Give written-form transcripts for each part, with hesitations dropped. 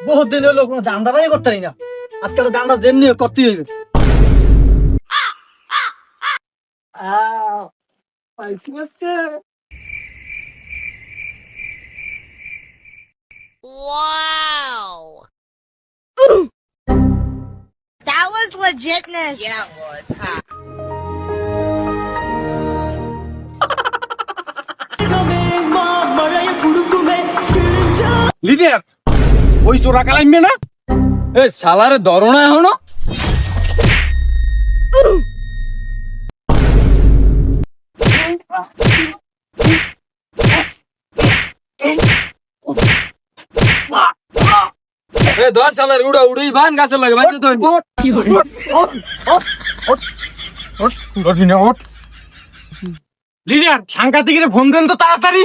বহুত দিন হলো কোনো দান্দাবাজি করতে পারি না, আজকাল দান্দা যেমনি করতে হইবে। Wow. That was legitness. Yeah, it was. Huh? Leader ওই চোরা কালাইবে না, এ শালারে ধরো না এখনো। এ ধর শালার উড়া উড়েই বান গাছে লাগে বাঁধতে তো লিডার সাংঘাতিক ফোন দেন তো তাড়াতাড়ি।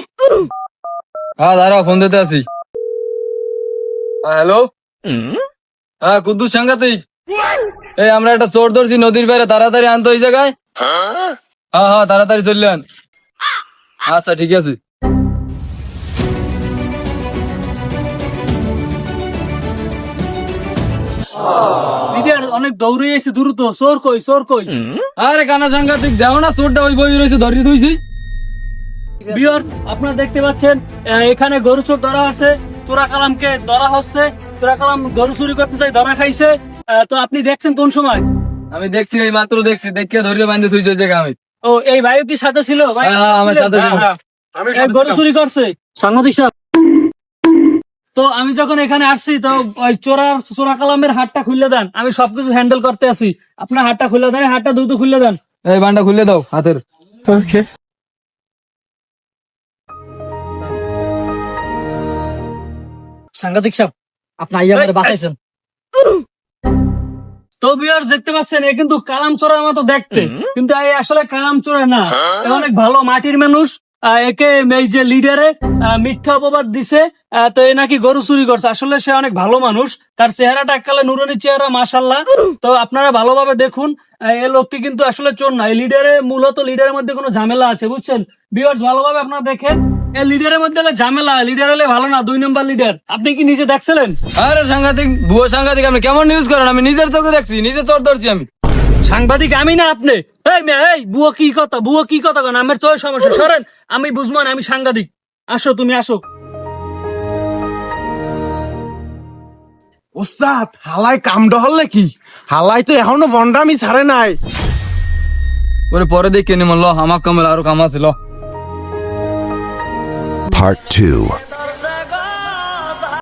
হ্যাঁ দাঁড়াও ফোন দিতে আসি। হ্যালো, হ্যাঁ কুদ্দুস সাংঘাতিক, এই আমরা একটা চোর ধরছি নদীর পাড়ে, তাড়াতাড়ি আনতো ওই জায়গায়। হ্যাঁ হ্যাঁ তাড়াতাড়ি চললে আন। আচ্ছা ঠিক আছে। অনেক দৌড়ে এসে দ্রুত, চোর কই চোর কই? আরে কানা সাংঘাতিক দেও না, চোরটা ওই বই রয়েছে ধরিয়ে ধুইছি। ভিউয়ার্স আপনারা দেখতে পাচ্ছেন এখানে গরু চোর ধরা আছে, চোরা কালামকে ধরা হচ্ছে। চোরা কালাম গরু চুরি করতে যাই ধরা খাইছে। তো আপনি দেখছেন কোন সময়? আমি দেখছি, এই মাত্র দেখছি, দেখে ধরিয়ে বাঁধতে ধুইছে জায়গা। আমি ও এই ভাই কি সাথে ছিল? ভাই আমার সাথে গরু চুরি করছে সাংবাদিক সাহেব। তো আমি যখন এখানে আসছি তো ওই চোরা কালামের হাটটা খুলে দেন, আমি সবকিছু হ্যান্ডেল করতে আসি। আপনার হাটটা খুলে দেন, হাটটা দ্রুত খুলে দেন। এই বান্ডা খুলে দাও হাতের। ওকে সাংবাদিক সাহেব আপনি আইয়া আমারে বাঁচাইছেন। তো ভিউয়ার্স দেখতে পাচ্ছেন এ কিন্তু কালাম চোরের মতো দেখতে, কিন্তু এই আসলে কালাম চোরে না, এ অনেক ভালো মাটির মানুষ। একে এই যে লিডারে মিথ্যা অপবাদ দিছে, তো এ নাকি গরু চুরি করছে। আসলে সে অনেক ভালো মানুষ, তার চেহারাটা এককালে নুরানি চেহারা, মাশাআল্লাহ। তো আপনারা ভালোভাবে দেখুন, এই লোকটি কিন্তু আসলে চোর না। এই লিডারে মূলত লিডারের মধ্যে কোনো ঝামেলা আছে, বুঝছেন ভিউয়ার্স? ভালোভাবে আপনারা দেখেন, এই লিডারের মধ্যে ঝামেলা, লিডার হলে ভালো না, 2 নম্বর লিডার। আপনি কি নিজে দেখছিলেন? আরে সাংঘাতিক ভুয়ো সাংঘাতিক, আপনি কেমন নিউজ করেন? আমি নিজের চোখে দেখছি, নিজে চোর ধরছি আমি। সাংবাদিক আমি না আপনি? এই বুয়ো কি কথা, বুয়ো কি কথা কেন? আমার চোখের সমস্যা, সরেন। আমি বুঝবো না, আমি সাংবাদিক। আসো তুমি আসো। ওস্তাদ হালাই কাম ডহল কি? হালাই তো এখনো বন্ডামি ছাড়ে নাই। ওরে পরে দেখে নিমল, আমার কামের আরো কাম আছে। Part 2